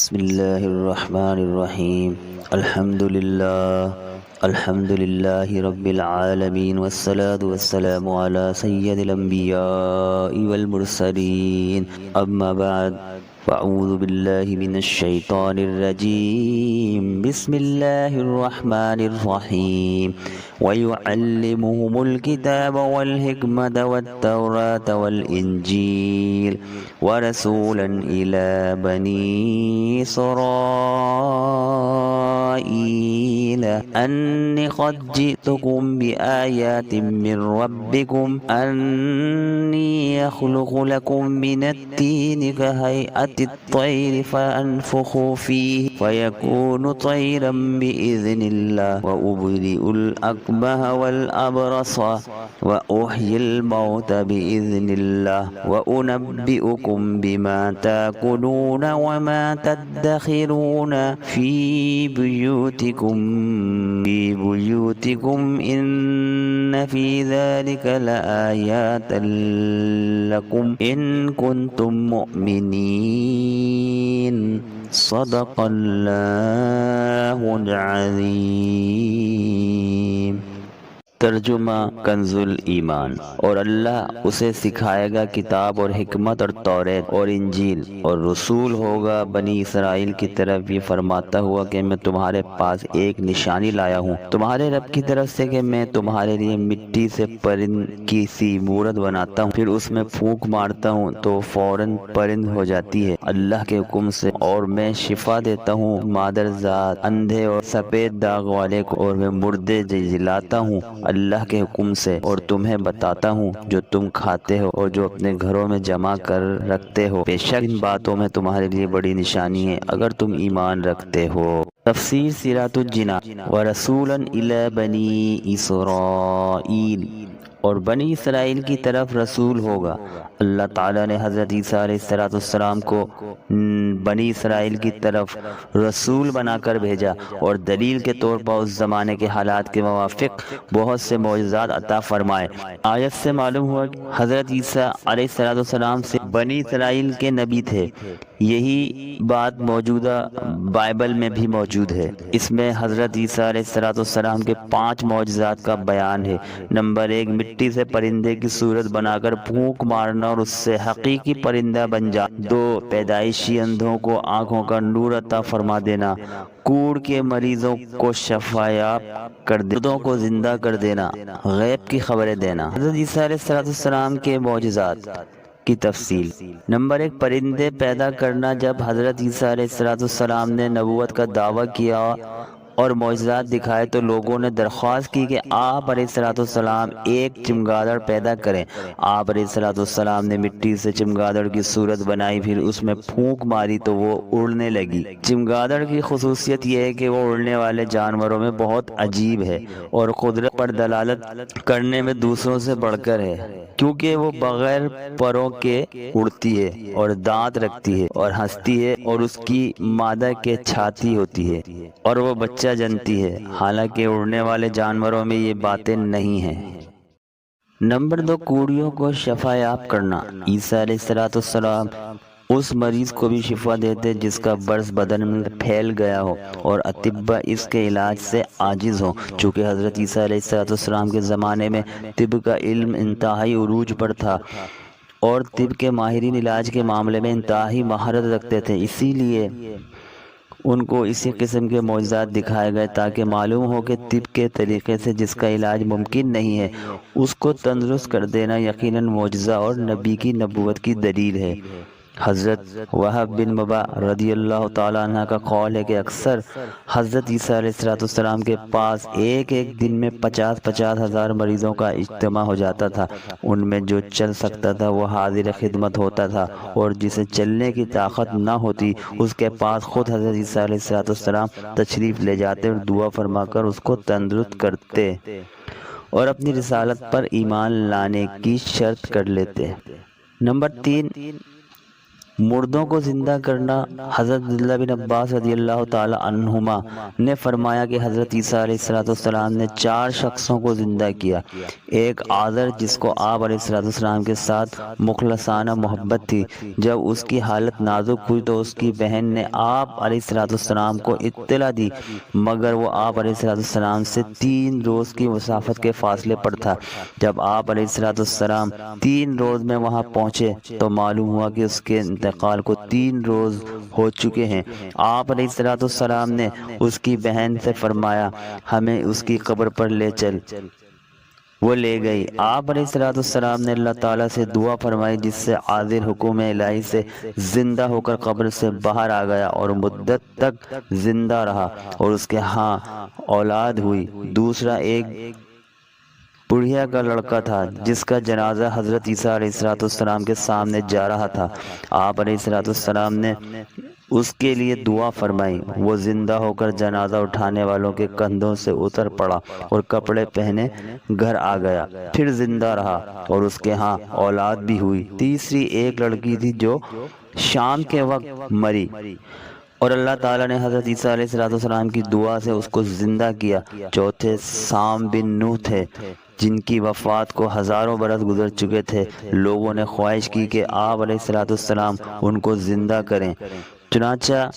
بسم اللہ الرحمن الرحیم الحمد للہ رب العالمین والصلاة والسلام علی سید الانبیاء والمرسلین اما بعد فاعوذ باللہ من الشیطان الرجیم بسم اللہ الرحمن الرحیم وَيُعَلِّمُهُمُ الْكِتَابَ وَالْحِكْمَةَ وَالتَّوْرَاةَ وَالْإِنْجِيلَ وَرَسُولًا إِلَى بَنِي إِسْرَائِيلَ أَنِّي قَدْ جِئْتُكُمْ بِآيَاتٍ مِّن رَّبِّكُمْ أَنِّي يَخْلُقُ لَكُم مِّنَ الطِّينِ كَهَيْئَةِ الطَّيْرِ فَأَنفُخُ فِيهِ فَيَكُونُ طَيْرًا بِإِذْنِ اللَّهِ وَأُبْرِئُ الْأَكْمَهَ وَالْأَبْرَصَ وَأُحْيِي الْمَوْتَى بِإِذْنِ اللَّهِ وَأُنَبِّئُكُم بِمَا تَأْكُلُونَ وَمَا تَدَّخِرُونَ فِي بُيُوتِكُمْ إِنَّ فِي ذَلِكَ لَآيَاتًا لَكُمْ إِن كُنتُم مُّؤْمِنِينَ صدق اللہ العظیم۔ ترجمہ کنز الایمان۔ اور اللہ اسے سکھائے گا کتاب اور حکمت اور توریت اور انجیل، اور رسول ہوگا بنی اسرائیل کی طرف یہ فرماتا ہوا کہ میں تمہارے پاس ایک نشانی لایا ہوں تمہارے رب کی طرف سے کہ میں تمہارے لیے مٹی سے پرند کی سی مورت بناتا ہوں، پھر اس میں پھونک مارتا ہوں تو فوراً پرند ہو جاتی ہے اللہ کے حکم سے، اور میں شفا دیتا ہوں مادر ذات اندھے اور سفید داغ والے کو، اور میں مردے جلاتا ہوں اللہ کے حکم سے، اور تمہیں بتاتا ہوں جو تم کھاتے ہو اور جو اپنے گھروں میں جمع کر رکھتے ہو، بے شک ان باتوں میں تمہارے لیے بڑی نشانی ہے اگر تم ایمان رکھتے ہو۔ تفسیر سیرۃ الجناح۔ وَرَسُولًا إِلَى بَنِي إِسْرَائِيلَ، اور بنی اسرائیل کی طرف رسول ہوگا۔ اللہ تعالیٰ نے حضرت عیسیٰ علیہ السلام کو بنی اسرائیل کی طرف رسول بنا کر بھیجا، اور دلیل کے طور پر اس زمانے کے حالات کے موافق بہت سے معجزات عطا فرمائے۔ آیت سے معلوم ہوا کہ حضرت عیسیٰ علیہ السلام سے بنی اسرائیل کے نبی تھے۔ یہی بات موجودہ بائبل میں بھی موجود ہے۔ اس میں حضرت عیسیٰ علیہ السلام کے 5 معجزات کا بیان ہے۔ نمبر 1، مٹی سے پرندے کی صورت بنا کر پھونک مارنا اور اس سے حقیقی پرندہ بن جانا۔ 2، پیدائشی اندھوں کو آنکھوں کا نور عطا فرما دینا، کوڑ کے مریضوں کو شفا یاب کر دینا، مردوں کو زندہ کر دینا، غیب کی خبریں دینا۔ حضرت عیسیٰ علیہ السلام کے معجزات کی تفصیل۔ نمبر 1، پرندے پیدا کرنا۔ جب حضرت عیسیٰ علیہ السلام نے نبوت کا دعویٰ کیا اور معجزات دکھائے تو لوگوں نے درخواست کی کہ آپ علیہ السلام ایک چمگادڑ پیدا کریں۔ آپ علیہ السلام نے مٹی سے چمگادڑ کی صورت بنائی، پھر اس میں پھونک ماری تو وہ اڑنے لگی۔ چمگادڑ کی خصوصیت یہ ہے کہ وہ اڑنے والے جانوروں میں بہت عجیب ہے اور قدرت پر دلالت کرنے میں دوسروں سے بڑھ کر ہے، کیونکہ وہ بغیر پروں کے اڑتی ہے اور دانت رکھتی ہے اور ہنستی ہے، اور اس کی مادہ کے چھاتی ہوتی ہے اور وہ بچہ جنتی ہے، حالانکہ اڑنے والے جانوروں میں یہ باتیں نہیں ہیں۔ نمبر 2، کوڑیوں کو شفا یاب کرنا۔ عیسیٰ علیہ السلام اس مریض کو بھی شفا دیتے جس کا برس بدن میں پھیل گیا ہو اور اطباء اس کے علاج سے عاجز ہوں۔ چونکہ حضرت عیسیٰ علیہ السلام کے زمانے میں طب کا علم انتہائی عروج پر تھا اور طب کے ماہرین علاج کے معاملے میں انتہائی مہارت رکھتے تھے، اسی لیے ان کو اسی قسم کے معجزات دکھائے گئے تاکہ معلوم ہو کہ طب کے طریقے سے جس کا علاج ممکن نہیں ہے اس کو تندرست کر دینا یقیناً معجزہ اور نبی کی نبوت کی دلیل ہے۔ حضرت وہب بن مبا رضی اللہ تعالیٰ عنہ کا قول ہے کہ اکثر حضرت عیسیٰ علیہ السلام کے پاس ایک دن میں 50 ہزار مریضوں کا اجتماع ہو جاتا تھا۔ ان میں جو چل سکتا تھا وہ حاضر خدمت ہوتا تھا، اور جسے چلنے کی طاقت نہ ہوتی اس کے پاس خود حضرت عیسیٰ علیہ السلام تشریف لے جاتے اور دعا فرما کر اس کو تندرست کرتے اور اپنی رسالت پر ایمان لانے کی شرط کر لیتے۔ نمبر 3، مردوں کو زندہ کرنا، حضرت عبداللہ بن عباس رضی اللہ تعالی عنہما نے فرمایا کہ حضرت عیسیٰ علیہ السلام نے 4 شخصوں کو زندہ کیا۔ ایک آذر جس کو آپ علیہ السلام کے ساتھ مخلصانہ محبت تھی، جب اس کی حالت نازک ہوئی تو اس کی بہن نے آپ علیہ السلام کو اطلاع دی، مگر وہ آپ علیہ السلام سے 3 روز کی مسافت کے فاصلے پر تھا۔ جب آپ علیہ السلام 3 روز میں وہاں پہنچے تو معلوم ہوا کہ اس کے انتقال کو 3 روز ہو چکے ہیں۔ آپ علیہ السلام نے اس کی بہن سے فرمایا، ہمیں اس کی قبر پر لے چل۔ وہ لے گئی۔ آپ علیہ السلام نے اللہ تعالیٰ سے دعا فرمائی، جس سے عادل حکم الہی سے زندہ ہو کر قبر سے باہر آ گیا اور مدت تک زندہ رہا اور اس کے ہاں اولاد ہوئی۔ دوسرا ایک بڑھیا کا لڑکا تھا جس کا جنازہ حضرت عیسیٰ علیہ السلام کے سامنے جا رہا تھا۔ آپ علیہ السلام نے اس کے لیے دعا فرمائی۔ وہ زندہ ہو کر جنازہ اٹھانے والوں کے کندھوں سے اتر پڑا اور کپڑے پہنے گھر آ گیا، پھر زندہ رہا اور اس کے ہاں اولاد بھی ہوئی۔ تیسری ایک لڑکی تھی جو شام کے وقت مری اور اللہ تعالیٰ نے حضرت عیسیٰ علیہ السلام کی دعا سے اس کو زندہ کیا۔ چوتھے سام بن نوح تھے جن کی وفات کو ہزاروں برس گزر چکے تھے۔ لوگوں نے خواہش کی کہ آپ علیہ السلام ان کو زندہ کریں، چنانچہ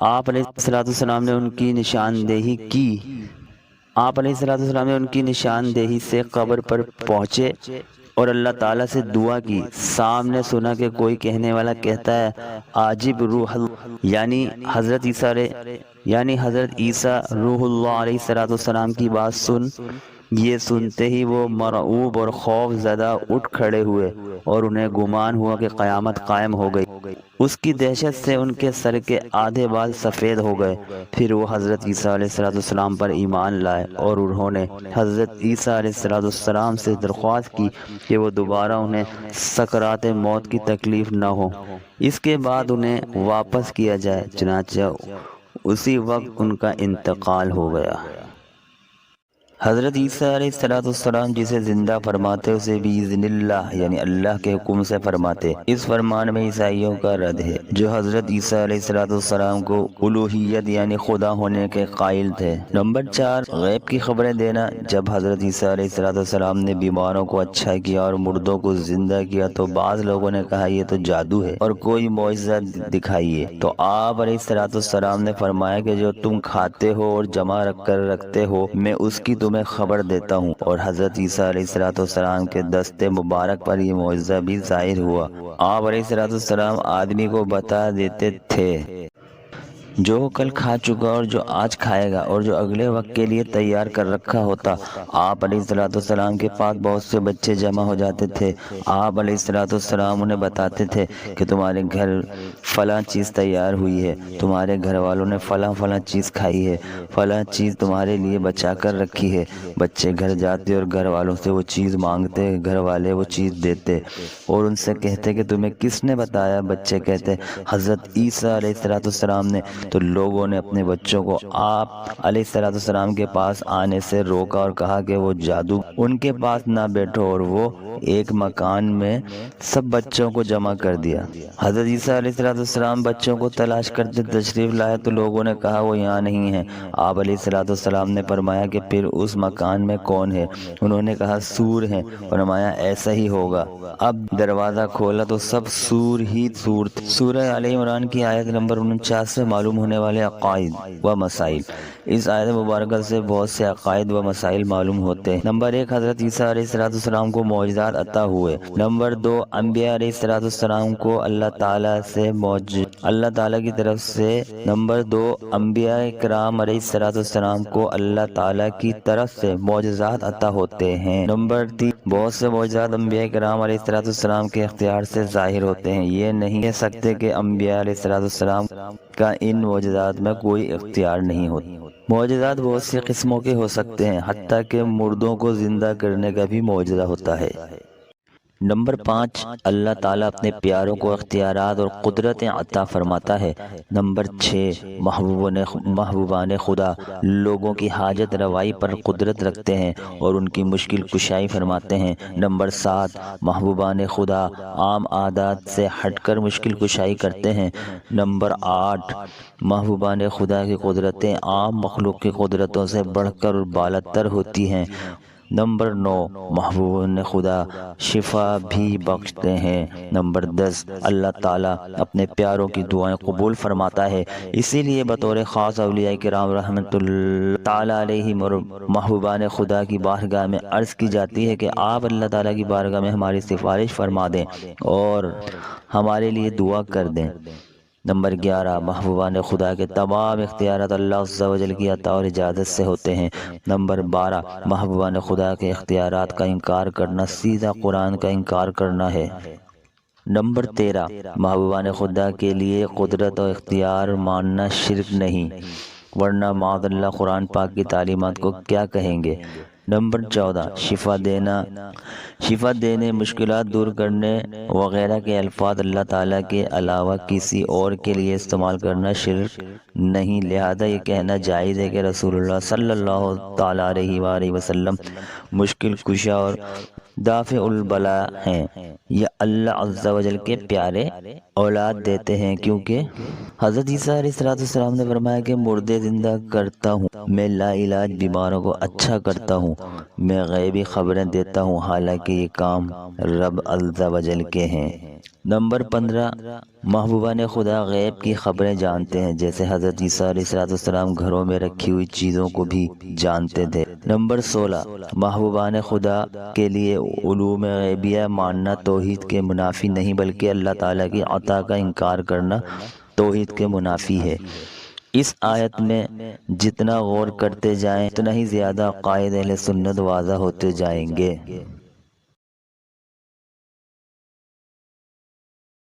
آپ علیہ السلام نے ان کی نشاندہی کی۔ آپ علیہ السلام نے ان کی نشاندہی سے قبر پر پہنچے اور اللہ تعالیٰ سے دعا کی۔ سامنے سنا کہ کوئی کہنے والا کہتا ہے، عاجب روح اللہ، یعنی حضرت عیسیٰ روح اللہ علیہ السلام کی بات سن۔ یہ سنتے ہی وہ مرعوب اور خوف زدہ اٹھ کھڑے ہوئے اور انہیں گمان ہوا کہ قیامت قائم ہو گئی۔ اس کی دہشت سے ان کے سر کے آدھے بال سفید ہو گئے۔ پھر وہ حضرت عیسیٰ علیہ السلام پر ایمان لائے اور انہوں نے حضرت عیسیٰ علیہ السلام سے درخواست کی کہ وہ دوبارہ انہیں سکرات موت کی تکلیف نہ ہو، اس کے بعد انہیں واپس کیا جائے۔ چنانچہ اسی وقت ان کا انتقال ہو گیا۔ حضرت عیسیٰ علیہ السلام جسے زندہ فرماتے اسے بِإِذْنِ اللہ یعنی اللہ کے حکم سے فرماتے۔ اس فرمان میں عیسائیوں کا رد ہے جو حضرت عیسیٰ علیہ السلام کو الوہیت یعنی خدا ہونے کے قائل تھے۔ نمبر 4، غیب کی خبریں دینا۔ جب حضرت عیسیٰ علیہ السلام نے بیماروں کو اچھا کیا اور مردوں کو زندہ کیا تو بعض لوگوں نے کہا یہ تو جادو ہے اور کوئی معجزہ دکھائیے، تو آپ علیہ السلام نے فرمایا کہ جو تم کھاتے ہو اور جمع کر رکھتے ہو میں اس کی میں خبر دیتا ہوں، اور حضرت عیسیٰ علیہ السلام کے دست مبارک پر یہ معجزہ بھی ظاہر ہوا۔ آپ علیہ السلام آدمی کو بتا دیتے تھے جو کل کھا چکا اور جو آج کھائے گا اور جو اگلے وقت کے لیے تیار کر رکھا ہوتا۔ آپ علیہ السلام کے پاس بہت سے بچے جمع ہو جاتے تھے۔ آپ علیہ السلام انہیں بتاتے تھے کہ تمہارے گھر فلاں چیز تیار ہوئی ہے، تمہارے گھر والوں نے فلاں چیز کھائی ہے، فلاں چیز تمہارے لیے بچا کر رکھی ہے۔ بچے گھر جاتے اور گھر والوں سے وہ چیز مانگتے، گھر والے وہ چیز دیتے اور ان سے کہتے کہ تمہیں کس نے بتایا؟ بچے کہتے حضرت عیسیٰ علیہ السلام نے۔ تو لوگوں نے اپنے بچوں کو آپ علیہ السلام کے پاس آنے سے روکا اور کہا کہ وہ جادو ان کے پاس نہ بیٹھو، اور وہ ایک مکان میں سب بچوں کو جمع کر دیا۔ حضرت عیسیٰ علیہ السلام بچوں کو تلاش کرتے تشریف لائے تو لوگوں نے کہا وہ یہاں نہیں ہے۔ آپ علیہ السلام نے فرمایا کہ پھر اس مکان میں کون ہے؟ انہوں نے کہا سور ہیں۔ فرمایا ایسا ہی ہوگا۔ اب دروازہ کھولا تو سب سور ہی سور تھے۔ سورہ آل عمران کی آیت نمبر 49 سے معلوم ہونے والے عقائد و مسائل۔ اس آیت مبارکہ سے بہت سے عقائد و مسائل معلوم ہوتے ہیں۔ نمبر 1، حضرت عیسیٰ علیہ السلام کو معجزات عطا ہوئے۔ نمبر 2، انبیاء علیہ السلام کو اللہ تعالیٰ کی طرف سے۔ نمبر 2، انبیاء کرام علیہ السلام کو اللہ تعالیٰ کی طرف سے معجزات عطا ہوتے ہیں۔ نمبر 3، بہت سے معجزات انبیاء کرام علیہ السلام کے اختیار سے ظاہر ہوتے ہیں۔ یہ نہیں کہہ سکتے کہ انبیاء علیہ السلام کا ان معجزات میں کوئی اختیار نہیں ہوتا۔ معجزات بہت سی قسموں کے ہو سکتے ہیں، حتیٰ کہ مردوں کو زندہ کرنے کا بھی معجزہ ہوتا ہے۔ نمبر 5، اللہ تعالیٰ اپنے پیاروں کو اختیارات اور قدرتیں عطا فرماتا ہے۔ نمبر 6، محبوبان خدا لوگوں کی حاجت روائی پر قدرت رکھتے ہیں اور ان کی مشکل کشائی فرماتے ہیں۔ نمبر 7، محبوبان خدا عام عادات سے ہٹ کر مشکل کشائی کرتے ہیں۔ نمبر 8، محبوبان خدا کی قدرتیں عام مخلوق کی قدرتوں سے بڑھ کر اور بالاتر ہوتی ہیں۔ نمبر 9، محبوبان خدا شفا بھی بخشتے ہیں۔ نمبر 10، اللہ تعالیٰ اپنے پیاروں کی دعائیں قبول فرماتا ہے، اسی لیے بطور خاص اولیاء کرام رحمۃ اللہ تعالیٰ علیہم اور محبوبان خدا کی بارگاہ میں عرض کی جاتی ہے کہ آپ اللہ تعالیٰ کی بارگاہ میں ہماری سفارش فرما دیں اور ہمارے لیے دعا کر دیں۔ نمبر 11، محبوبان خدا کے تمام اختیارات اللہ عز و جل کی عطا اور اجازت سے ہوتے ہیں۔ نمبر 12، محبوبان خدا کے اختیارات کا انکار کرنا سیدھا قرآن کا انکار کرنا ہے۔ نمبر 13، محبوبان خدا کے لیے قدرت و اختیار ماننا شرک نہیں، ورنہ معاذ اللہ قرآن پاک کی تعلیمات کو کیا کہیں گے۔ نمبر 14، شفا دینے، مشکلات دور کرنے وغیرہ کے الفاظ اللہ تعالیٰ کے علاوہ کسی اور کے لیے استعمال کرنا شرک نہیں، لہذا یہ کہنا جائز ہے کہ رسول اللہ صلی اللہ تعالیٰ علیہ وآلہ وسلم مشکل کشا اور دافع البلا ہیں۔ یہ اللہ عز و جل کے پیارے اولاد دیتے ہیں، کیونکہ حضرت عیسیٰ علیہ السلام نے فرمایا کہ مردے زندہ کرتا ہوں میں، لا علاج بیماروں کو اچھا کرتا ہوں میں، غیبی خبریں دیتا ہوں، حالانکہ یہ کام رب عز و جل کے ہیں۔ نمبر 15، محبوبان خدا غیب کی خبریں جانتے ہیں، جیسے حضرت عیسیٰ علیہ السلام گھروں میں رکھی ہوئی چیزوں کو بھی جانتے تھے۔ نمبر 16، محبوبان خدا کے لیے علوم غیبیہ ماننا توحید کے منافی نہیں، بلکہ اللہ تعالیٰ کی عطا کا انکار کرنا توحید کے منافی ہے۔ اس آیت میں جتنا غور کرتے جائیں اتنا ہی زیادہ عقائد اہل سنت واضح ہوتے جائیں گے۔